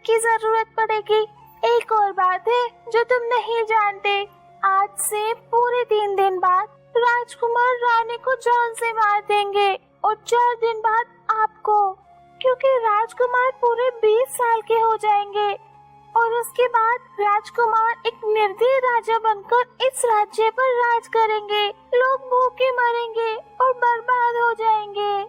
की जरूरत पड़ेगी। एक और बात है जो तुम नहीं जानते, आज से पूरे 3 दिन बाद राजकुमार रानी को जान से मार देंगे और 4 दिन बाद आपको, क्योंकि राजकुमार पूरे 20 साल के हो जाएंगे और उसके बाद राजकुमार एक निर्दयी राजा बनकर इस राज्य पर राज करेंगे। लोग भूखे मरेंगे और बर्बाद हो जाएंगे।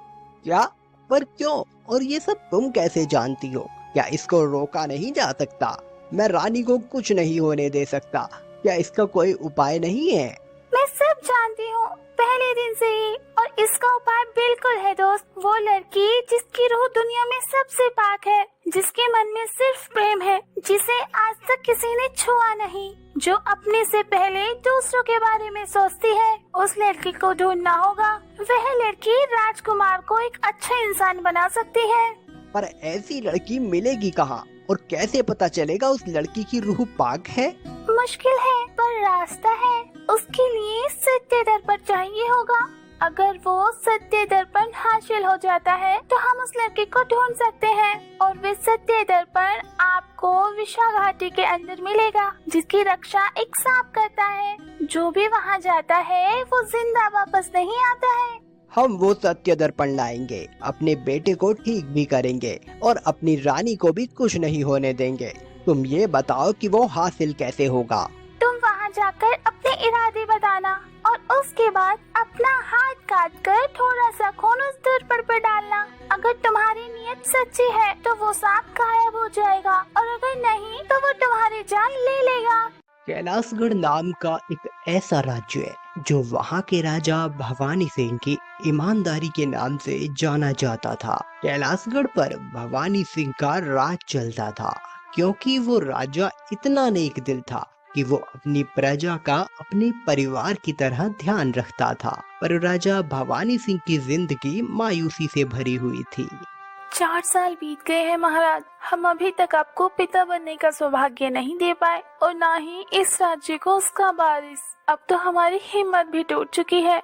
क्या? पर क्यों? और ये सब तुम कैसे जानती हो? क्या इसको रोका नहीं जा सकता? मैं रानी को कुछ नहीं होने दे सकता। क्या इसका कोई उपाय नहीं है? मैं सब जानती हूँ पहले दिन से ही, और इसका उपाय बिल्कुल है दोस्त। वो लड़की जिसकी रूह दुनिया में सबसे पाक है, जिसके मन में सिर्फ प्रेम है, जिसे आज तक किसी ने छुआ नहीं, जो अपने से पहले दूसरों के बारे में सोचती है, उस लड़की को ढूंढना होगा। वह लड़की राजकुमार को एक अच्छा इंसान बना सकती है। पर ऐसी लड़की मिलेगी कहाँ और कैसे पता चलेगा उस लड़की की रूह पाक है? मुश्किल है पर रास्ता है। उसके लिए सत्य दर्पण चाहिए होगा। अगर वो सत्य दर्पण हासिल हो जाता है तो हम उस लड़की को ढूंढ सकते हैं, और वे सत्य दर्पण आपको विशाल घाटी के अंदर मिलेगा, जिसकी रक्षा एक सांप करता है। जो भी वहाँ जाता है वो जिंदा वापस नहीं आता है। हम वो सत्य दर्पण लाएंगे, अपने बेटे को ठीक भी करेंगे और अपनी रानी को भी कुछ नहीं होने देंगे। तुम ये बताओ कि वो हासिल कैसे होगा? तुम वहाँ जाकर अपने इरादे बताना और उसके बाद अपना हाथ काट कर थोड़ा सा खून उस दर्पण पर डालना। अगर तुम्हारी नीयत सच्ची है तो वो सांप गायब हो जाएगा, और अगर नहीं तो वो तुम्हारी जान ले लेगा। कैलाशगढ़ नाम का एक ऐसा राज्य है जो वहाँ के राजा भवानी सिंह की ईमानदारी के नाम से जाना जाता था। कैलाशगढ़ पर भवानी सिंह का राज चलता था, क्योंकि वो राजा इतना नेक दिल था कि वो अपनी प्रजा का अपने परिवार की तरह ध्यान रखता था। पर राजा भवानी सिंह की जिंदगी मायूसी से भरी हुई थी। 4 साल बीत गए हैं महाराज, हम अभी तक आपको पिता बनने का सौभाग्य नहीं दे पाए, और ना ही इस राज्य को उसका वारिस। अब तो हमारी हिम्मत भी टूट चुकी है।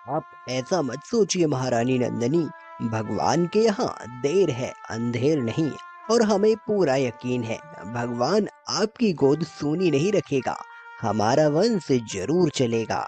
आप ऐसा मत सोचिए महारानी नंदिनी, भगवान के यहाँ देर है अंधेर नहीं, और हमें पूरा यकीन है भगवान आपकी गोद सूनी नहीं रखेगा। हमारा वंश जरूर चलेगा।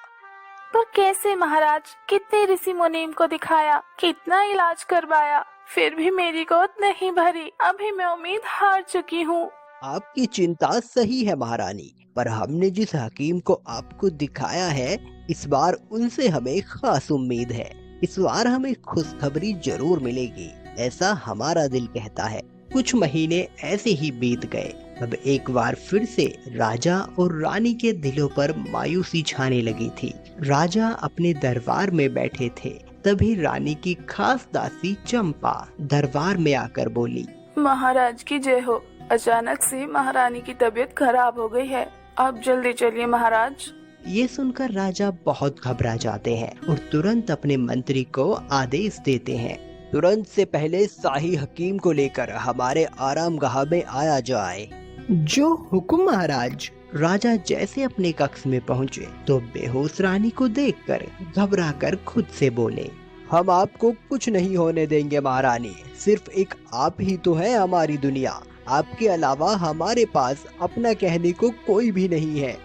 पर कैसे महाराज? कितने ऋषि मुनीम को दिखाया, कितना इलाज करवाया, फिर भी मेरी गोद नहीं भरी। अभी मैं उम्मीद हार चुकी हूँ। आपकी चिंता सही है महारानी, पर हमने जिस हकीम को आपको दिखाया है, इस बार उनसे हमें खास उम्मीद है। इस बार हमें खुशखबरी जरूर मिलेगी, ऐसा हमारा दिल कहता है। कुछ महीने ऐसे ही बीत गए। अब एक बार फिर से राजा और रानी के दिलों पर मायूसी छाने लगी थी। राजा अपने दरबार में बैठे थे, तभी रानी की खास दासी चंपा दरबार में आकर बोली, महाराज की जय हो। अचानक से महारानी की तबीयत खराब हो गई है, आप जल्दी चलिए महाराज। ये सुनकर राजा बहुत घबरा जाते हैं और तुरंत अपने मंत्री को आदेश देते हैं, तुरंत से पहले शाही हकीम को लेकर हमारे आरामगाह में आया जाए। जो हुक्म महाराज। राजा जैसे अपने कक्ष में पहुँचे तो बेहोश रानी को देखकर घबराकर खुद से बोले, हम आपको कुछ नहीं होने देंगे महारानी, सिर्फ एक आप ही तो है हमारी दुनिया, आपके अलावा हमारे पास अपना कहने को कोई भी नहीं है।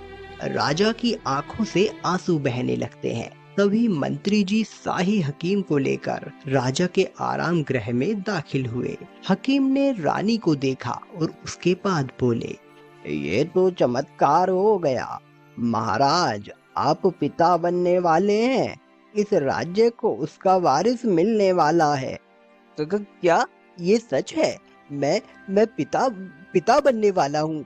राजा की आंखों से आंसू बहने लगते हैं। तभी मंत्री जी शाही हकीम को लेकर राजा के आराम गृह में दाखिल हुए। हकीम ने रानी को देखा और उसके बाद बोले, ये तो चमत्कार हो गया महाराज, आप पिता बनने वाले हैं, इस राज्य को उसका वारिस मिलने वाला है। तो क्या ये सच है? मैं पिता बनने वाला हूँ,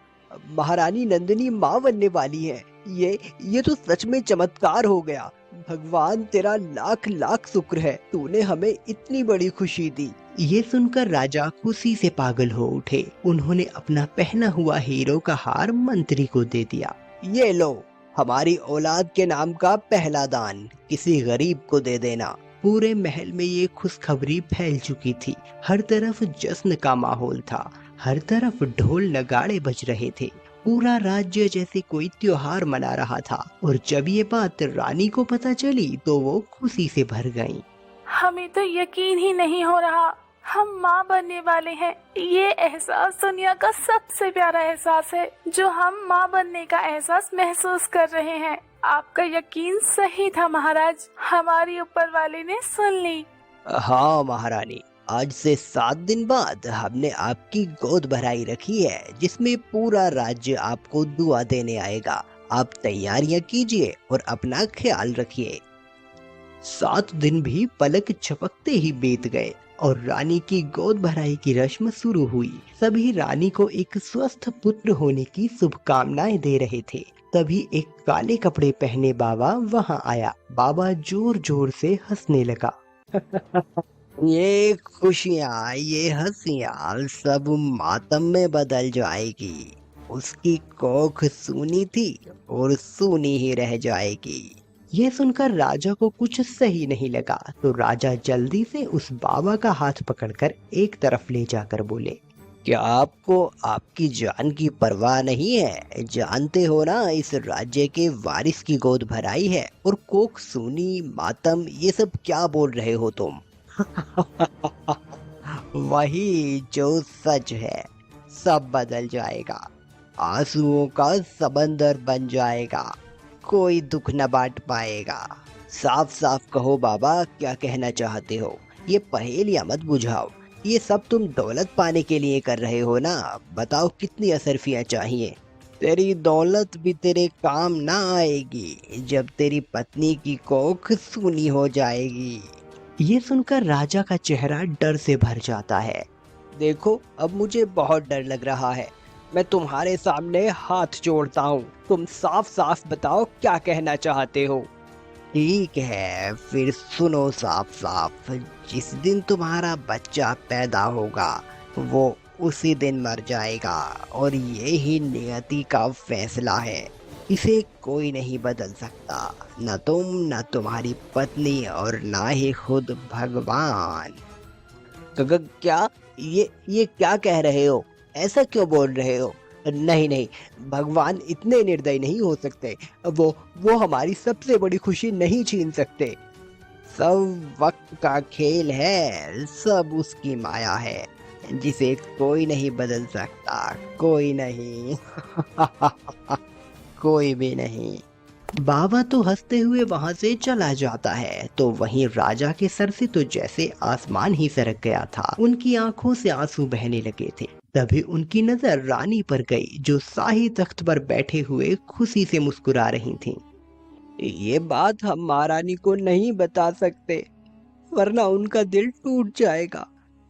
महारानी नंदिनी माँ बनने वाली है। ये तो सच में चमत्कार हो गया। भगवान तेरा लाख लाख शुक्र है, तूने हमें इतनी बड़ी खुशी दी। ये सुनकर राजा खुशी से पागल हो उठे। उन्होंने अपना पहना हुआ हीरो का हार मंत्री को दे दिया। ये लो, हमारी औलाद के नाम का पहला दान, किसी गरीब को दे देना। पूरे महल में ये खुशखबरी फैल चुकी थी। हर तरफ जश्न का माहौल था, हर तरफ ढोल नगाड़े बज रहे थे। पूरा राज्य जैसे कोई त्योहार मना रहा था। और जब ये बात रानी को पता चली तो वो खुशी से भर गईं। हमें तो यकीन ही नहीं हो रहा, हम माँ बनने वाले हैं। ये एहसास दुनिया का सबसे प्यारा एहसास है, जो हम माँ बनने का एहसास महसूस कर रहे हैं। आपका यकीन सही था महाराज, हमारी ऊपर वाले ने सुन ली। हाँ महारानी, आज से 7 दिन बाद हमने आपकी गोद भराई रखी है, जिसमें पूरा राज्य आपको दुआ देने आएगा। आप तैयारियां कीजिए और अपना ख्याल रखिए। 7 दिन भी पलक झपकते ही बीत गए और रानी की गोद भराई की रस्म शुरू हुई। सभी रानी को एक स्वस्थ पुत्र होने की शुभकामनाएं दे रहे थे। तभी एक काले कपड़े पहने बाबा वहां आया। बाबा जोर जोर से हंसने लगा। ये खुशियाँ, ये हंसियाँ सब मातम में बदल जाएगी। उसकी कोख सूनी थी और सूनी ही रह जाएगी। ये सुनकर राजा को कुछ सही नहीं लगा, तो राजा जल्दी से उस बाबा का हाथ पकड़कर एक तरफ ले जाकर बोले, क्या आपको आपकी जान की परवाह नहीं है? जानते हो ना, इस राज्य के वारिस की गोद भराई है और कोख सूनी, मातम, ये सब क्या बोल रहे हो तुम? वही जो सच है। सब बदल जाएगा, आंसुओं का समंदर बन जाएगा, कोई दुख न बांट पाएगा। साफ साफ कहो बाबा, क्या कहना चाहते हो? ये पहेलियां मत बुझाओ। ये सब तुम दौलत पाने के लिए कर रहे हो ना? बताओ कितनी असरफियां चाहिए? तेरी दौलत भी तेरे काम ना आएगी जब तेरी पत्नी की कोख सूनी हो जाएगी। ये सुनकर राजा का चेहरा डर से भर जाता है। देखो, अब मुझे बहुत डर लग रहा है। मैं तुम्हारे सामने हाथ जोड़ता हूँ। तुम साफ साफ बताओ क्या कहना चाहते हो? ठीक है, फिर सुनो साफ साफ। जिस दिन तुम्हारा बच्चा पैदा होगा वो उसी दिन मर जाएगा, और ये ही नियति का फैसला है। इसे कोई नहीं बदल सकता, न तुम, न तुम्हारी पत्नी, और ना ही खुद भगवान। क्या ये क्या कह रहे हो? ऐसा क्यों बोल रहे हो? नहीं नहीं, भगवान इतने निर्दयी नहीं हो सकते। वो हमारी सबसे बड़ी खुशी नहीं छीन सकते। सब वक्त का खेल है, सब उसकी माया है, जिसे कोई नहीं बदल सकता, कोई नहीं। कोई भी नहीं। बाबा तो हंसते हुए वहां से चला जाता है, तो वहीं राजा के सर से तो जैसे आसमान ही सरक गया था। उनकी आंखों से आंसू बहने लगे थे। तभी उनकी नजर रानी पर गई, जो शाही तख्त पर बैठे हुए खुशी से मुस्कुरा रही थीं। ये बात हम महारानी को नहीं बता सकते, वरना उनका दिल टूट जाएगा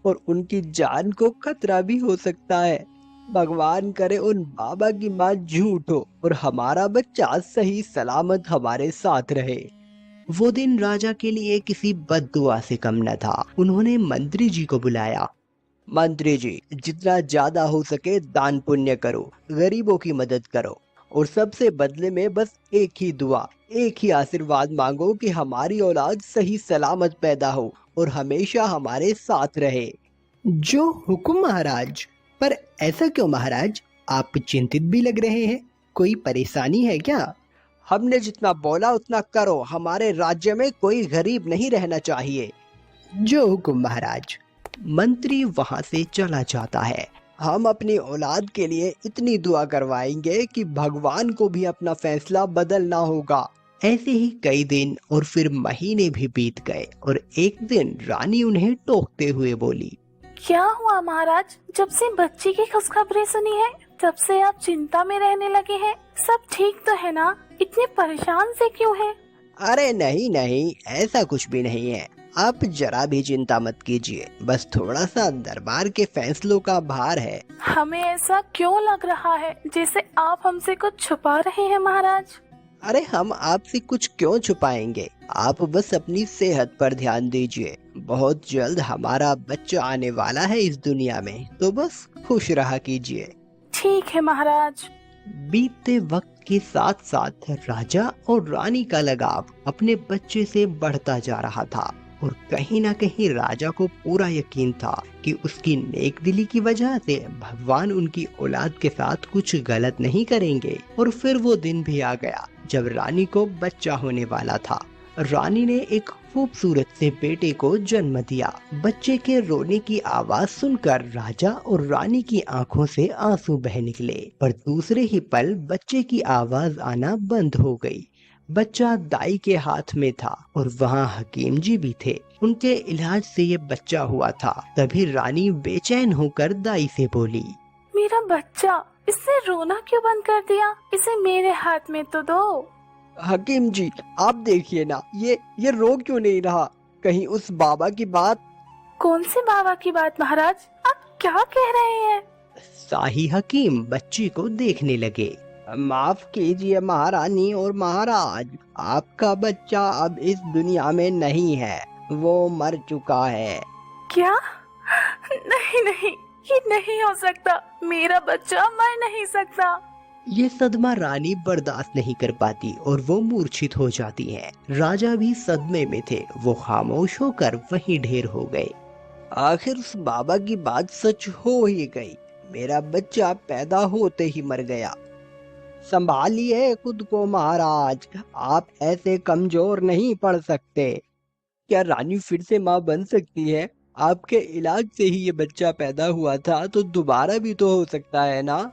और उनकी जान को खतरा भी हो सकता है। भगवान करे उन बाबा की माँ झूठ हो और हमारा बच्चा सही सलामत हमारे साथ रहे। वो दिन राजा के लिए किसी बद्दुआ से कम न था। उन्होंने मंत्री जी को बुलाया। मंत्री जी, जितना ज्यादा हो सके दान पुण्य करो, गरीबों की मदद करो, और सबसे बदले में बस एक ही दुआ, एक ही आशीर्वाद मांगो कि हमारी औलाद सही सलामत पैदा हो और हमेशा हमारे साथ रहे। जो हुक्म महाराज। पर ऐसा क्यों महाराज? आप चिंतित भी लग रहे हैं, कोई परेशानी है क्या? हमने जितना बोला उतना करो, हमारे राज्य में कोई गरीब नहीं रहना चाहिए। जो हुक्म महाराज। मंत्री वहां से चला जाता है। हम अपनी औलाद के लिए इतनी दुआ करवाएंगे कि भगवान को भी अपना फैसला बदलना होगा। ऐसे ही कई दिन और फिर महीने भी बीत गए, और एक दिन रानी उन्हें टोकते हुए बोली, क्या हुआ महाराज? जब से बच्ची की खुशखबरी सुनी है तब से आप चिंता में रहने लगे हैं। सब ठीक तो है ना? इतने परेशान से क्यों हैं? अरे नहीं नहीं, ऐसा कुछ भी नहीं है। आप जरा भी चिंता मत कीजिए, बस थोड़ा सा दरबार के फैसलों का भार है। हमें ऐसा क्यों लग रहा है जैसे आप हमसे कुछ छुपा रहे हैं महाराज? अरे हम आपसे कुछ क्यों छुपाएंगे? आप बस अपनी सेहत पर ध्यान दीजिए। बहुत जल्द हमारा बच्चा आने वाला है इस दुनिया में, तो बस खुश रहा कीजिए। ठीक है महाराज। बीतते वक्त के साथ साथ राजा और रानी का लगाव अपने बच्चे से बढ़ता जा रहा था, और कहीं ना कहीं राजा को पूरा यकीन था कि उसकी नेक दिली की वजह से भगवान उनकी औलाद के साथ कुछ गलत नहीं करेंगे। और फिर वो दिन भी आ गया जब रानी को बच्चा होने वाला था। रानी ने एक खूबसूरत से बेटे को जन्म दिया। बच्चे के रोने की आवाज सुनकर राजा और रानी की आंखों से आंसू बह निकले, पर दूसरे ही पल बच्चे की आवाज आना बंद हो गई। बच्चा दाई के हाथ में था और वहाँ हकीम जी भी थे। उनके इलाज से ये बच्चा हुआ था। तभी रानी बेचैन होकर दाई से बोली, मेरा बच्चा, इसने रोना क्यों बंद कर दिया? इसे मेरे हाथ में तो दो। हकीम जी आप देखिए ना, ये रो क्यों नहीं रहा? कहीं उस बाबा की बात। कौन से बाबा की बात महाराज? आप क्या कह रहे हैं? शाही हकीम बच्ची को देखने लगे। माफ कीजिए महारानी और महाराज, आपका बच्चा अब इस दुनिया में नहीं है, वो मर चुका है। क्या? नहीं नहीं, ये नहीं हो सकता। मेरा बच्चा मर नहीं सकता। ये सदमा रानी बर्दाश्त नहीं कर पाती और वो मूर्छित हो जाती है। राजा भी सदमे में थे। वो खामोश होकर वहीं ढेर हो गए। आखिर उस बाबा की बात सच हो ही गई। मेरा बच्चा पैदा होते ही मर गया। संभालिए खुद को महाराज, आप ऐसे कमजोर नहीं पड़ सकते। क्या रानी फिर से माँ बन सकती है? आपके इलाज से ही ये बच्चा पैदा हुआ था, तो दोबारा भी तो हो सकता है ना?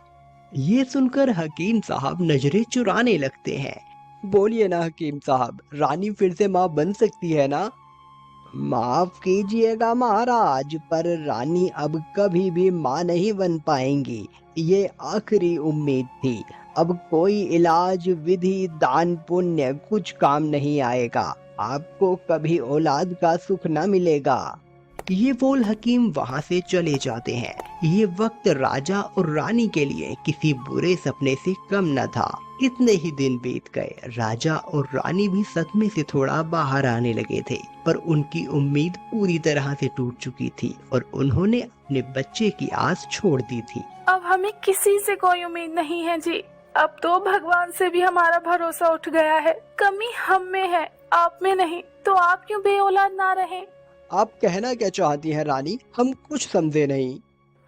ये सुनकर हकीम साहब नजरें चुराने लगते हैं। बोलिए ना हकीम साहब, रानी फिर से माँ बन सकती है ना? माफ कीजिएगा महाराज, पर रानी अब कभी भी माँ नहीं बन पाएंगी। ये आखिरी उम्मीद थी। अब कोई इलाज, विधि, दान, पुण्य कुछ काम नहीं आएगा। आपको कभी औलाद का सुख न मिलेगा। ये बोल हकीम वहाँ से चले जाते हैं। ये वक्त राजा और रानी के लिए किसी बुरे सपने से कम न था। कितने ही दिन बीत गए, राजा और रानी भी सदमे से थोड़ा बाहर आने लगे थे, पर उनकी उम्मीद पूरी तरह से टूट चुकी थी और उन्होंने अपने बच्चे की आस छोड़ दी थी। अब हमें किसी से कोई उम्मीद नहीं है जी। अब तो भगवान से भी हमारा भरोसा उठ गया है। कमी हम में है, आप में नहीं। तो आप क्यों बेऔलाद ना रहे? आप कहना क्या चाहती हैं रानी? हम कुछ समझे नहीं।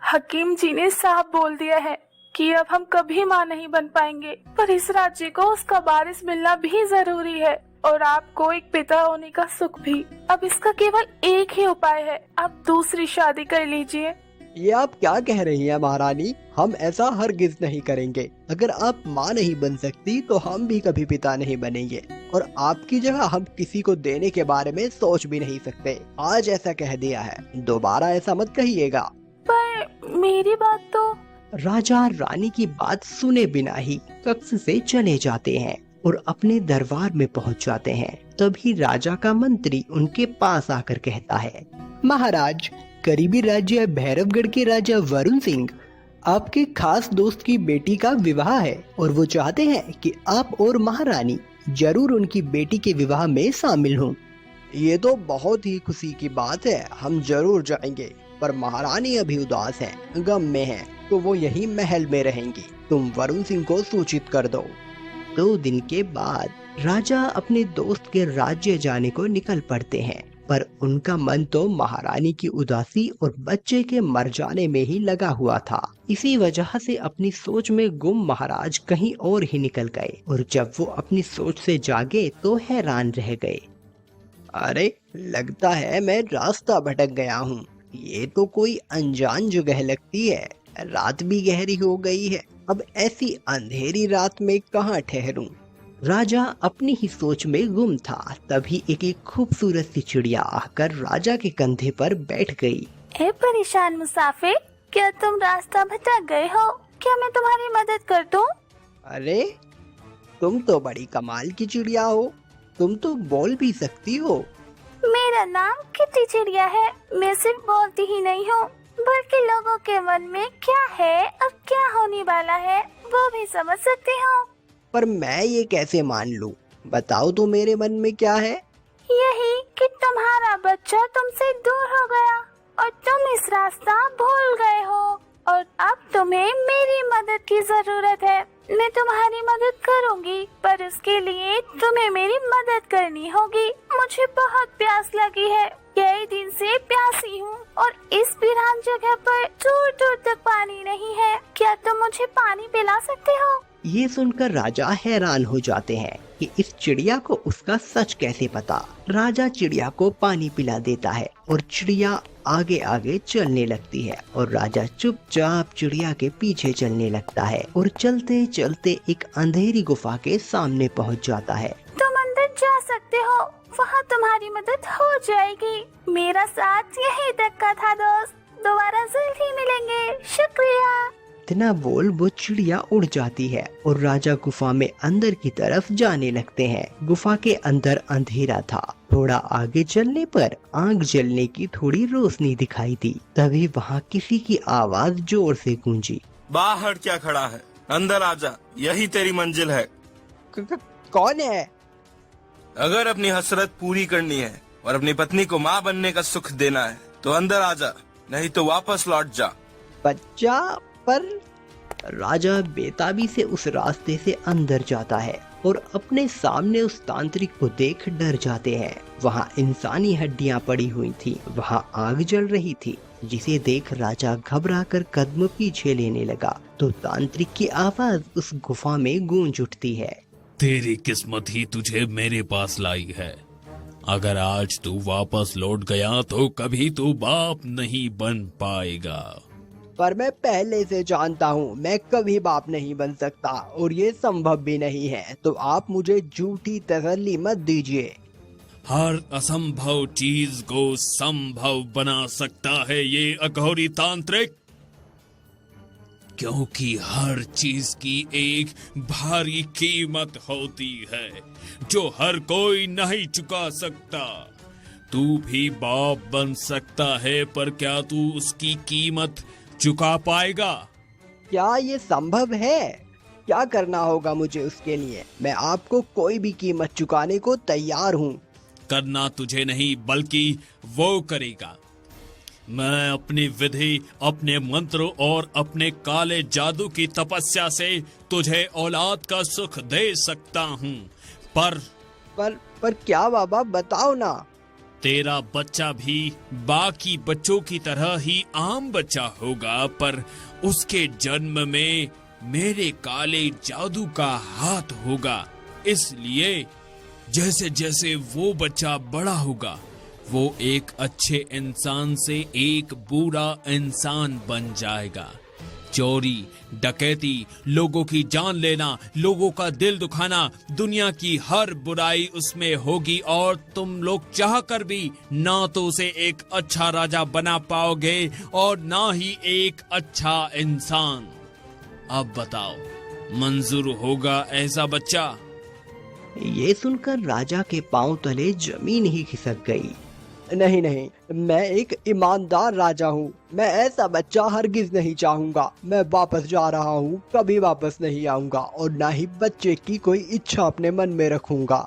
हकीम जी ने साफ बोल दिया है कि अब हम कभी माँ नहीं बन पाएंगे, पर इस राज्य को उसका वारिस मिलना भी जरूरी है और आपको एक पिता होने का सुख भी। अब इसका केवल एक ही उपाय है, आप दूसरी शादी कर लीजिए। ये आप क्या कह रही हैं महारानी? हम ऐसा हरगिज नहीं करेंगे। अगर आप माँ नहीं बन सकती तो हम भी कभी पिता नहीं बनेंगे, और आपकी जगह हम किसी को देने के बारे में सोच भी नहीं सकते। आज ऐसा कह दिया है, दोबारा ऐसा मत कहिएगा। पर मेरी बात तो। राजा रानी की बात सुने बिना ही कक्ष से चले जाते हैं और अपने दरबार में पहुंच जाते हैं। तभी राजा का मंत्री उनके पास आकर कहता है, महाराज, करीबी राज्य भैरवगढ़ के राजा वरुण सिंह आपके खास दोस्त की बेटी का विवाह है और वो चाहते हैं कि आप और महारानी जरूर उनकी बेटी के विवाह में शामिल हों। ये तो बहुत ही खुशी की बात है, हम जरूर जाएंगे, पर महारानी अभी उदास है, गम में है, तो वो यही महल में रहेंगी। तुम वरुण सिंह को सूचित कर दो। 2 दिन के बाद राजा अपने दोस्त के राज्य जाने को निकल पड़ते हैं, पर उनका मन तो महारानी की उदासी और बच्चे के मर जाने में ही लगा हुआ था। इसी वजह से अपनी सोच में गुम महाराज कहीं और ही निकल गए और जब वो अपनी सोच से जागे तो हैरान रह गए। अरे, लगता है मैं रास्ता भटक गया हूँ। ये तो कोई अनजान जगह लगती है। रात भी गहरी हो गई है, अब ऐसी अंधेरी रात में कहाँ ठहरूं? राजा अपनी ही सोच में गुम था। तभी एक खूबसूरत सी चिड़िया आकर राजा के कंधे पर बैठ गई। ए परेशान मुसाफिर, क्या तुम रास्ता भटक गए हो? क्या मैं तुम्हारी मदद कर दूं? अरे, तुम तो बड़ी कमाल की चिड़िया हो, तुम तो बोल भी सकती हो। मेरा नाम कितनी चिड़िया है। मैं सिर्फ बोलती ही नहीं हूँ, बल्कि लोगों के मन में क्या है और क्या होने वाला है वो भी समझ सकती हूँ। पर मैं ये कैसे मान लूं? बताओ तो मेरे मन में क्या है? यही कि तुम्हारा बच्चा तुमसे दूर हो गया और तुम इस रास्ता भूल गए हो और अब तुम्हें मेरी मदद की जरूरत है। मैं तुम्हारी मदद करूंगी, पर उसके लिए तुम्हें मेरी मदद करनी होगी। मुझे बहुत प्यास लगी है, कई दिन से प्यासी हूँ और इस वीरान जगह पर दूर दूर तक पानी नहीं है। क्या तुम मुझे पानी पिला सकते हो? ये सुनकर राजा हैरान हो जाते हैं कि इस चिड़िया को उसका सच कैसे पता। राजा चिड़िया को पानी पिला देता है और चिड़िया आगे आगे चलने लगती है और राजा चुपचाप चिड़िया के पीछे चलने लगता है और चलते चलते एक अंधेरी गुफा के सामने पहुंच जाता है। तुम अंदर जा सकते हो, वहाँ तुम्हारी मदद हो जाएगी। मेरा साथ यहीं तक का था दोस्त, दोबारा जल्दी मिलेंगे, शुक्रिया। इतना बोल वो चिड़िया उड़ जाती है और राजा गुफा में अंदर की तरफ जाने लगते हैं। गुफा के अंदर अंधेरा था। थोड़ा आगे चलने पर आग जलने की थोड़ी रोशनी दिखाई दी। तभी वहाँ किसी की आवाज जोर से गूंजी। बाहर क्या खड़ा है, अंदर आजा, यही तेरी मंजिल है। कौन है? अगर अपनी हसरत पूरी करनी है और अपनी पत्नी को माँ बनने का सुख देना है तो अंदर आजा, नहीं तो वापस लौट जा। बच्चा पर राजा बेताबी से उस रास्ते से अंदर जाता है और अपने सामने उस तांत्रिक को देख डर जाते हैं। वहाँ इंसानी हड्डियां पड़ी हुई थी, वहाँ आग जल रही थी, जिसे देख राजा घबराकर कदम पीछे लेने लगा तो तांत्रिक की आवाज उस गुफा में गूंज उठती है। तेरी किस्मत ही तुझे मेरे पास लाई है। अगर आज तू वापस लौट गया तो कभी तू बाप नहीं बन पाएगा। पर मैं पहले से जानता हूँ मैं कभी बाप नहीं बन सकता और ये संभव भी नहीं है, तो आप मुझे झूठी तसल्ली मत दीजिए। हर असंभव चीज को संभव बना सकता है ये अघोरी तांत्रिक, क्योंकि हर चीज की एक भारी कीमत होती है जो हर कोई नहीं चुका सकता। तू भी बाप बन सकता है, पर क्या तू उसकी कीमत चुका पाएगा? क्या ये संभव है? क्या करना होगा मुझे उसके लिए? मैं आपको कोई भी कीमत चुकाने को तैयार हूँ। करना तुझे नहीं बल्कि वो करेगा। मैं अपनी विधि, अपने मंत्रों और अपने काले जादू की तपस्या से तुझे औलाद का सुख दे सकता हूँ, पर क्या बाबा, बताओ ना। तेरा बच्चा भी बाकी बच्चों की तरह ही आम बच्चा होगा, पर उसके जन्म में मेरे काले जादू का हाथ होगा। इसलिए जैसे जैसे वो बच्चा बड़ा होगा वो एक अच्छे इंसान से एक बुरा इंसान बन जाएगा। चोरी, डकैती, लोगों की जान लेना, लोगों का दिल दुखाना, दुनिया की हर बुराई उसमें होगी और तुम लोग चाह कर भी ना तो उसे एक अच्छा राजा बना पाओगे और ना ही एक अच्छा इंसान। अब बताओ, मंजूर होगा ऐसा बच्चा? ये सुनकर राजा के पांव तले जमीन ही खिसक गई। नहीं नहीं, मैं एक ईमानदार राजा हूँ, मैं ऐसा बच्चा हरगिज नहीं चाहूंगा। मैं वापस जा रहा हूँ, कभी वापस नहीं आऊंगा और ना ही बच्चे की कोई इच्छा अपने मन में रखूंगा।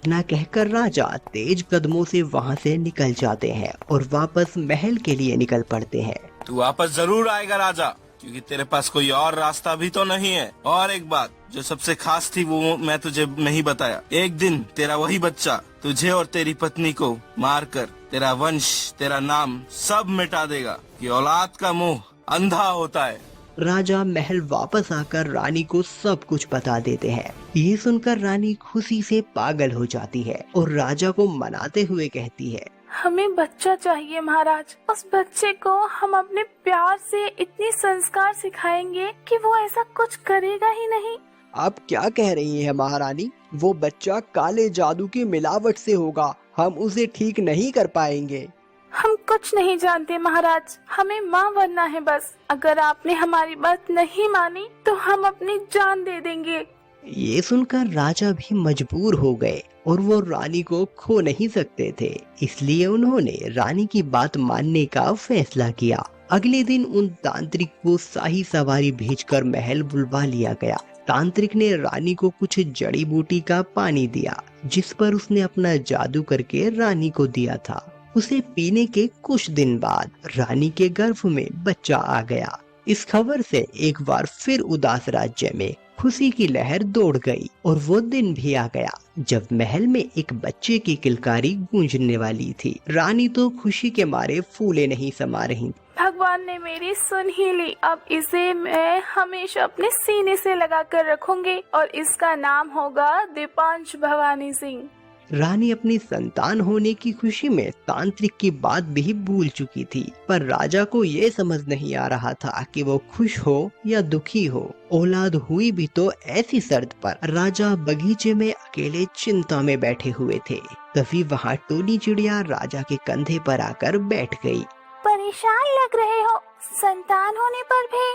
ना कहकर राजा तेज कदमों से वहाँ से निकल जाते हैं और वापस महल के लिए निकल पड़ते हैं। तू वापस जरूर आएगा राजा, क्योंकि तेरे पास कोई और रास्ता भी तो नहीं है। और एक बात जो सबसे खास थी वो मैं तुझे नहीं बताया। एक दिन तेरा वही बच्चा तुझे और तेरी पत्नी को मारकर तेरा वंश, तेरा नाम सब मिटा देगा। ये औलाद का मुंह अंधा होता है। राजा महल वापस आकर रानी को सब कुछ बता देते हैं। ये सुनकर रानी खुशी से पागल हो जाती है और राजा को मनाते हुए कहती है, हमें बच्चा चाहिए महाराज। उस बच्चे को हम अपने प्यार से इतनी संस्कार सिखाएंगे कि वो ऐसा कुछ करेगा ही नहीं। आप क्या कह रही हैं महारानी? वो बच्चा काले जादू की मिलावट से होगा, हम उसे ठीक नहीं कर पाएंगे। हम कुछ नहीं जानते महाराज, हमें माँ बनना है बस। अगर आपने हमारी बात नहीं मानी तो हम अपनी जान दे देंगे। ये सुनकर राजा भी मजबूर हो गए और वो रानी को खो नहीं सकते थे, इसलिए उन्होंने रानी की बात मानने का फैसला किया। अगले दिन उन तांत्रिक को शाही सवारी भेजकर महल बुलवा लिया गया। तांत्रिक ने रानी को कुछ जड़ी बूटी का पानी दिया, जिस पर उसने अपना जादू करके रानी को दिया था। उसे पीने के कुछ दिन बाद रानी के गर्भ में बच्चा आ गया। इस खबर से एक बार फिर उदास राज्य में खुशी की लहर दौड़ गई और वो दिन भी आ गया जब महल में एक बच्चे की किलकारी गूंजने वाली थी। रानी तो खुशी के मारे फूले नहीं समा रही। भगवान ने मेरी सुन ही ली। अब इसे मैं हमेशा अपने सीने से लगा कर रखूंगी और इसका नाम होगा दीपांश भवानी सिंह। रानी अपनी संतान होने की खुशी में तांत्रिक की बात भी भूल चुकी थी, पर राजा को ये समझ नहीं आ रहा था कि वो खुश हो या दुखी हो। औलाद हुई भी तो ऐसी शर्त पर। राजा बगीचे में अकेले चिंता में बैठे हुए थे। तभी वहाँ टोनी चिड़िया राजा के कंधे पर आकर बैठ गई। परेशान लग रहे हो संतान होने पर भी।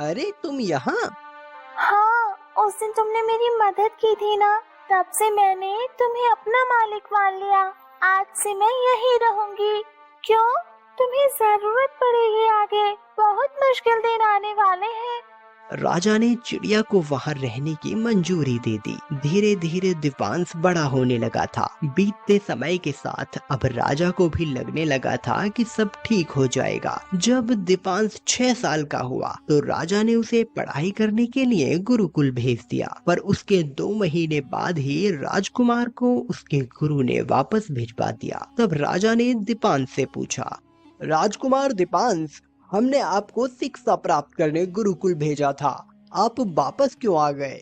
अरे तुम यहाँ? हाँ, उस दिन तुमने मेरी मदद की थी ना, तब से मैंने तुम्हें अपना मालिक मान लिया। आज से मैं यहीं रहूंगी। क्यों? तुम्हें जरूरत पड़ेगी आगे, बहुत मुश्किल दिन आने वाले हैं। राजा ने चिड़िया को वहाँ रहने की मंजूरी दे दी। धीरे धीरे दीपांश बड़ा होने लगा था। बीतते समय के साथ अब राजा को भी लगने लगा था कि सब ठीक हो जाएगा। जब दीपांश 6 साल का हुआ तो राजा ने उसे पढ़ाई करने के लिए गुरुकुल भेज दिया, पर उसके 2 महीने बाद ही राजकुमार को उसके गुरु ने वापस भिजवा दिया। तब राजा ने दीपांश से पूछा, राजकुमार दीपांश, हमने आपको शिक्षा प्राप्त करने गुरुकुल भेजा था, आप वापस क्यों आ गए?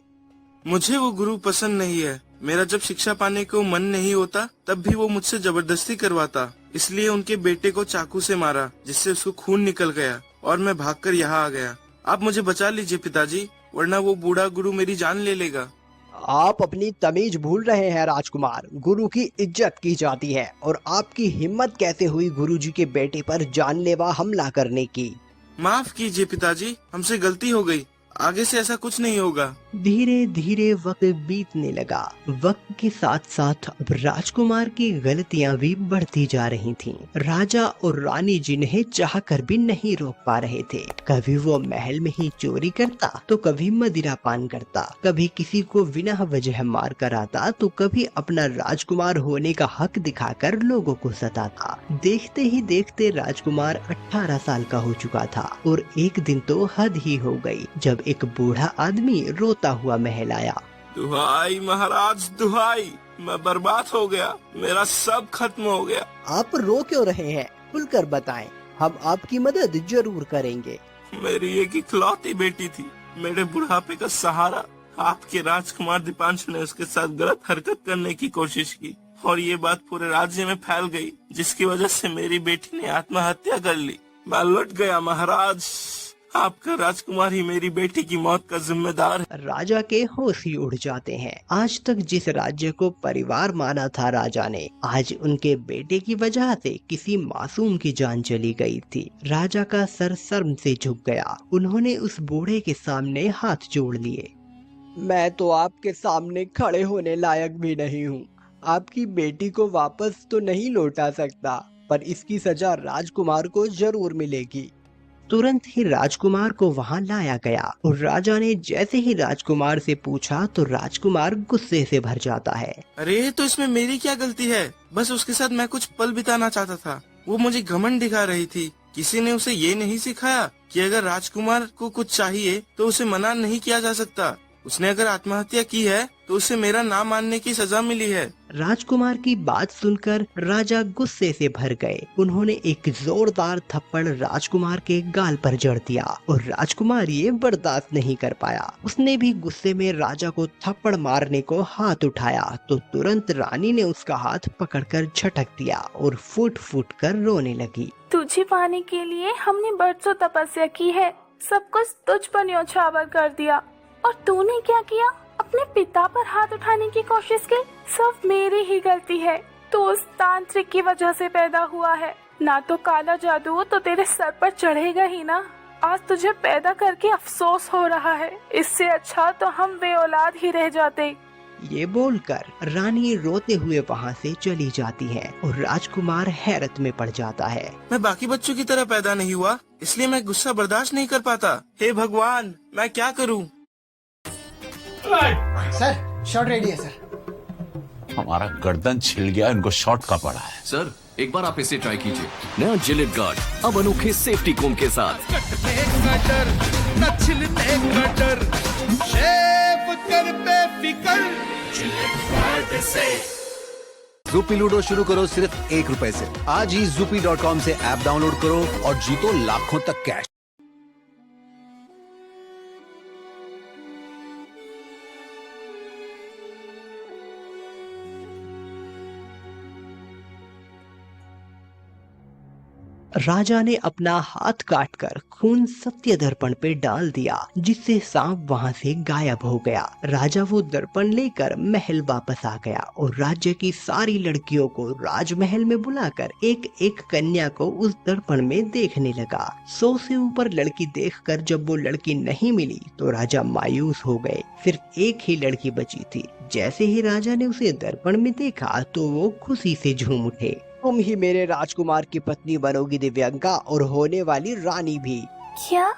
मुझे वो गुरु पसंद नहीं है। मेरा जब शिक्षा पाने को मन नहीं होता तब भी वो मुझसे जबरदस्ती करवाता। इसलिए उनके बेटे को चाकू से मारा, जिससे उसको खून निकल गया और मैं भागकर यहाँ आ गया। आप मुझे बचा लीजिए पिताजी, वरना वो बूढ़ा गुरु मेरी जान ले लेगा। आप अपनी तमीज भूल रहे हैं राजकुमार। गुरु की इज्जत की जाती है और आपकी हिम्मत कैसे हुई गुरुजी के बेटे पर जानलेवा हमला करने की? माफ कीजिए पिताजी, हमसे गलती हो गई, आगे से ऐसा कुछ नहीं होगा। धीरे धीरे वक्त बीतने लगा। वक्त के साथ साथ अब राजकुमार की गलतियां भी बढ़ती जा रही थीं। राजा और रानी जिन्हें चाहकर भी नहीं रोक पा रहे थे। कभी वो महल में ही चोरी करता तो कभी मदिरा पान करता, कभी किसी को बिना वजह मार कर आता तो कभी अपना राजकुमार होने का हक दिखाकर लोगों को सताता। देखते ही देखते राजकुमार 18 साल का हो चुका था और एक दिन तो हद ही हो गई जब एक बूढ़ा आदमी रोता हुआ महल आया। दुहाई महाराज, दुहाई, मैं बर्बाद हो गया, मेरा सब खत्म हो गया। आप रो क्यों रहे हैं? खुलकर बताएं, हम आपकी मदद जरूर करेंगे। मेरी एक इकलौती बेटी थी, मेरे बुढ़ापे का सहारा। आपके राजकुमार दीपांशु ने उसके साथ गलत हरकत करने की कोशिश की और ये बात पूरे राज्य में फैल गई, जिसकी वजह से मेरी बेटी ने आत्महत्या कर ली। मैं लुट गया महाराज, आपका राजकुमार ही मेरी बेटी की मौत का जिम्मेदार है। राजा के होश ही उड़ जाते हैं। आज तक जिस राज्य को परिवार माना था राजा ने, आज उनके बेटे की वजह से किसी मासूम की जान चली गई थी। राजा का सर शर्म से झुक गया। उन्होंने उस बूढ़े के सामने हाथ जोड़ लिए। मैं तो आपके सामने खड़े होने लायक भी नहीं हूँ। आपकी बेटी को वापस तो नहीं लौटा सकता, पर इसकी सजा राजकुमार को जरूर मिलेगी। तुरंत ही राजकुमार को वहां लाया गया और राजा ने जैसे ही राजकुमार से पूछा तो राजकुमार गुस्से से भर जाता है। अरे तो इसमें मेरी क्या गलती है? बस उसके साथ मैं कुछ पल बिताना चाहता था। वो मुझे घमंड दिखा रही थी। किसी ने उसे ये नहीं सिखाया कि अगर राजकुमार को कुछ चाहिए तो उसे मना नहीं किया जा सकता। उसने अगर आत्महत्या की है तो उसे मेरा नाम मानने की सजा मिली है। राजकुमार की बात सुनकर राजा गुस्से से भर गए। उन्होंने एक जोरदार थप्पड़ राजकुमार के गाल पर जड़ दिया और राजकुमार ये बर्दाश्त नहीं कर पाया। उसने भी गुस्से में राजा को थप्पड़ मारने को हाथ उठाया तो तुरंत रानी ने उसका हाथ पकड़कर झटक दिया और फूट फूट कर रोने लगी। तुझे पाने के लिए हमने बरसों तपस्या की है, सब कुछ तुझ पर न्योछावर कर दिया और तूने क्या किया? अपने पिता पर हाथ उठाने की कोशिश की। सब मेरी ही गलती है। तू उस तांत्रिक की वजह से पैदा हुआ है। ना तो काला जादू तो तेरे सर पर चढ़ेगा ही ना। आज तुझे पैदा करके अफसोस हो रहा है। इससे अच्छा तो हम बेऔलाद ही रह जाते। ये बोलकर रानी रोते हुए वहाँ से चली जाती है और राजकुमार हैरत में पड़ जाता है। मैं बाकी बच्चों की तरह पैदा नहीं हुआ, इसलिए मैं गुस्सा बर्दाश्त नहीं कर पाता। हे भगवान, मैं क्या करूं? सर शॉट रेडी है सर। हमारा गर्दन छिल गया, इनको शॉट का पड़ा है। सर एक बार आप इसे ट्राई कीजिए। नया जिलेट गार्ड अब अनोखे सेफ्टी कोम के साथ। शेव कर पे बेफिक्र जिलेट गार्ड से। ज़ूपी लूडो शुरू करो सिर्फ ₹1 से। आज ही Zoopy.com से ऐप डाउनलोड करो और जीतो लाखों तक कैश। राजा ने अपना हाथ काटकर खून सत्य दर्पण पे डाल दिया, जिससे सांप वहां से गायब हो गया। राजा वो दर्पण लेकर महल वापस आ गया और राज्य की सारी लड़कियों को राजमहल में बुलाकर एक एक कन्या को उस दर्पण में देखने लगा। 100 से ऊपर लड़की देखकर जब वो लड़की नहीं मिली तो राजा मायूस हो गए। सिर्फ एक ही लड़की बची थी। जैसे ही राजा ने उसे दर्पण में देखा तो वो खुशी से झूम उठे। तुम ही मेरे राजकुमार की पत्नी बनोगी दिव्यंका, और होने वाली रानी भी। क्या